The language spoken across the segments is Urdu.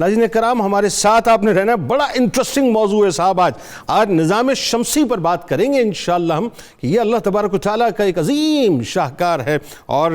ناظرین کرام ہمارے ساتھ آپ نے رہنا ہے، بڑا انٹرسٹنگ موضوع ہے صاحب۔ آج نظام شمسی پر بات کریں گے انشاءاللہ ہم کہ یہ اللہ تبارک و تعالیٰ کا ایک عظیم شاہکار ہے، اور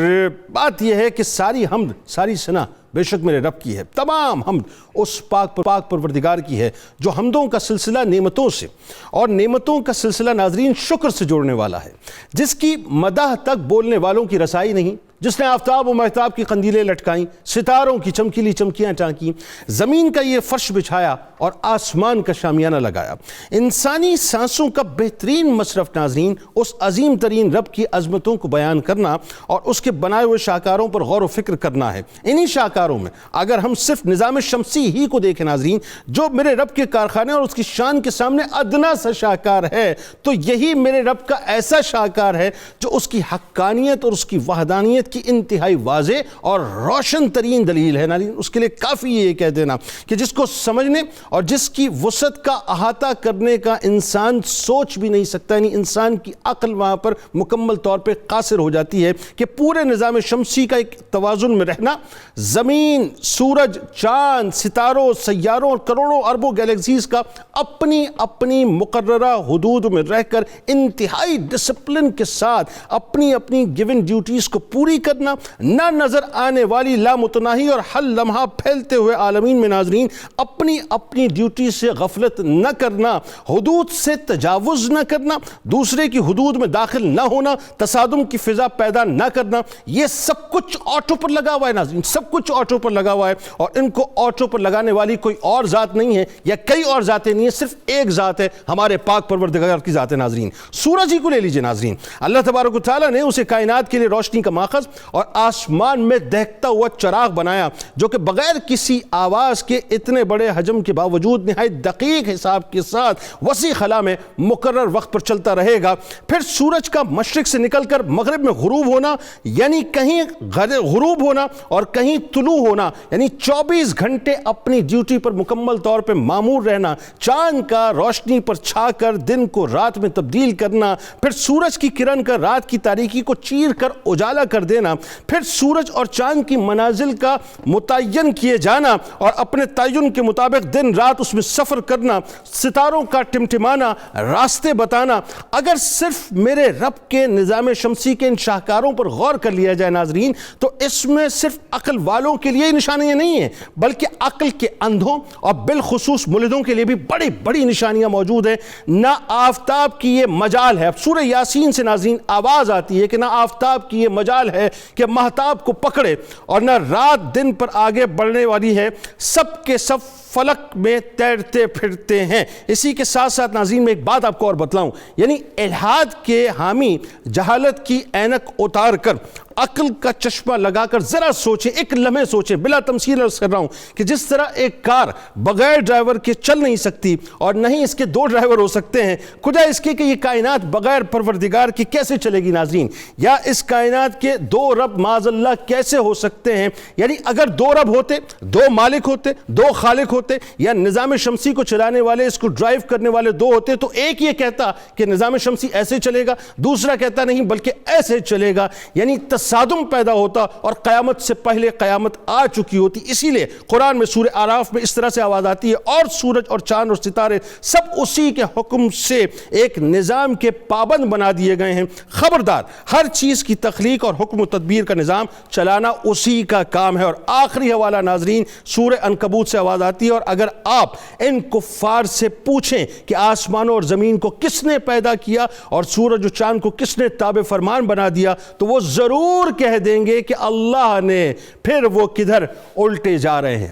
بات یہ ہے کہ ساری حمد ساری ثنا بے شک میرے رب کی ہے، تمام حمد اس پاک پروردگار کی ہے جو حمدوں کا سلسلہ نعمتوں سے اور نعمتوں کا سلسلہ ناظرین شکر سے جوڑنے والا ہے، جس کی مدح تک بولنے والوں کی رسائی نہیں، جس نے آفتاب و مہتاب کی قندیلیں لٹکائیں، ستاروں کی چمکیلی چمکیاں ٹانکیں، زمین کا یہ فرش بچھایا اور آسمان کا شامیانہ لگایا۔ انسانی سانسوں کا بہترین مصرف ناظرین اس عظیم ترین رب کی عظمتوں کو بیان کرنا اور اس کے بنائے ہوئے شاہکاروں پر غور و فکر کرنا ہے۔ انہی شاہکاروں میں اگر ہم صرف نظام شمسی ہی کو دیکھیں ناظرین، جو میرے رب کے کارخانے اور اس کی شان کے سامنے ادنا سا شاہکار ہے، تو یہی میرے رب کا ایسا شاہکار ہے جو اس کی حقانیت اور اس کی وحدانیت کی انتہائی واضح اور روشن ترین دلیل ہے۔ ناظرین اس کے لیے کافی یہ کہہ دینا کہ جس کو سمجھنے اور جس کی وسعت کا احاطہ کرنے کا انسان سوچ بھی نہیں سکتا، یعنی انسان کی عقل وہاں پر مکمل طور پہ قاصر ہو جاتی ہے کہ پورے نظام شمسی کا ایک توازن میں رہنا، زمین، سورج، چاند، ستاروں، سیاروں اور کروڑوں اربوں گیلیکسیز کا اپنی اپنی مقررہ حدود میں رہ کر انتہائی ڈسپلن کے ساتھ اپنی اپنی گیون ڈیوٹیز کو پوری کرنا، نہ نظر آنے والی لامتناہی اور ہر لمحہ پھیلتے ہوئے عالمین میں ناظرین اپنی اپنی ڈیوٹی سے غفلت نہ کرنا، حدود سے تجاوز نہ کرنا، دوسرے کی حدود میں داخل نہ ہونا، تصادم کی فضا پیدا نہ کرنا، یہ سب کچھ آٹو پر لگا ہوا ہے ناظرین، سب کچھ آٹو پر لگا ہوا ہے، اور ان کو آٹو پر لگانے والی کوئی اور ذات نہیں ہے یا کئی اور ذاتیں نہیں ہیں، صرف ایک ذات ہے، ہمارے پاک پروردگار کی ذات ہے ناظرین۔ سورج ہی کو لے لیجئے ناظرین، اللہ تبارک و تعالیٰ نے اسے کائنات کے لیے روشنی کا ماخذ اور آسمان میں دہکتا ہوا چراغ بنایا، جو کہ بغیر کسی آواز کے اتنے بڑے حجم کے باوجود نہایت دقیق حساب کے ساتھ وسیع خلا میں مقرر وقت پر چلتا رہے گا۔ پھر سورج کا مشرق سے نکل کر مغرب میں غروب ہونا، یعنی کہیں غروب ہونا اور کہیں طلوع ہونا، یعنی 24 گھنٹے اپنی ڈیوٹی پر مکمل طور پہ مامور رہنا، چاند کا روشنی پر چھا کر دن کو رات میں تبدیل کرنا، پھر سورج کی کرن کا رات کی تاریکی کو چیر کر اجالا کر دینا، پھر سورج اور چاند کی منازل کا متعین کیے جانا اور اپنے تعین کے مطابق دن رات اس میں سفر کرنا، ستاروں کا ٹمٹمانا، راستے بتانا۔ اگر صرف میرے رب کے نظام شمسی کے ان شاہکاروں پر غور کر لیا جائے ناظرین، تو اس میں صرف عقل والوں کے لیے نشانیاں نہیں ہیں، بلکہ عقل کے اندھوں اور بالخصوص ملحدوں کے لیے بھی بڑی بڑی نشانیاں موجود ہیں۔ نہ آفتاب کی یہ مجال ہے، اب سورہ یاسین سے ناظرین آواز آتی ہے کہ نہ آفتاب کی یہ مجال ہے کہ مہتاب کو پکڑے، اور نہ رات دن پر آگے بڑھنے والی ہے، سب کے سب فلک میں تیرتے پھرتے ہیں۔ اسی کے ساتھ ساتھ ناظرین میں ایک بات آپ کو اور بتلاؤں، یعنی الحاد کے حامی جہالت کی اینک اتار کر عقل کا چشمہ لگا کر ذرا سوچیں، ایک لمحے سوچیں، بلا تمثیل عرض کر رہا ہوں کہ جس طرح ایک کار بغیر ڈرائیور کے چل نہیں سکتی اور نہیں اس کے 2 ڈرائیور ہو سکتے ہیں، کجا اس کے کہ یہ کائنات بغیر پروردگار کی کیسے چلے گی ناظرین، یا اس کائنات کے 2 رب معاذ اللہ کیسے ہو سکتے ہیں؟ یعنی اگر 2 رب ہوتے، 2 مالک ہوتے، 2 خالق ہوتے، یا نظام شمسی کو چلانے والے، اس کو ڈرائیو کرنے والے 2 ہوتے، تو ایک یہ کہتا کہ نظام شمسی ایسے چلے گا، دوسرا کہتا نہیں بلکہ ایسے چلے گا، یعنی تصادم پیدا ہوتا اور قیامت سے پہلے قیامت آ چکی ہوتی۔ اسی لیے قرآن میں سورہ اعراف میں اس طرح سے آواز آتی ہے، اور سورج اور چاند اور ستارے سب اسی کے حکم سے ایک نظام کے پابند بنا دیے گئے ہیں، خبردار ہر چیز کی تخلیق اور حکم و تدبیر کا نظام چلانا اسی کا کام ہے۔ اور آخری حوالہ ناظرین سورہ عنکبوت سے آواز آتی ہے، اور اگر آپ ان کفار سے پوچھیں کہ آسمانوں اور زمین کو کس نے پیدا کیا اور سورج و چاند کو کس نے تابع فرمان بنا دیا، تو وہ ضرور کہہ دیں گے کہ اللہ نے، پھر وہ کدھر الٹے جا رہے ہیں۔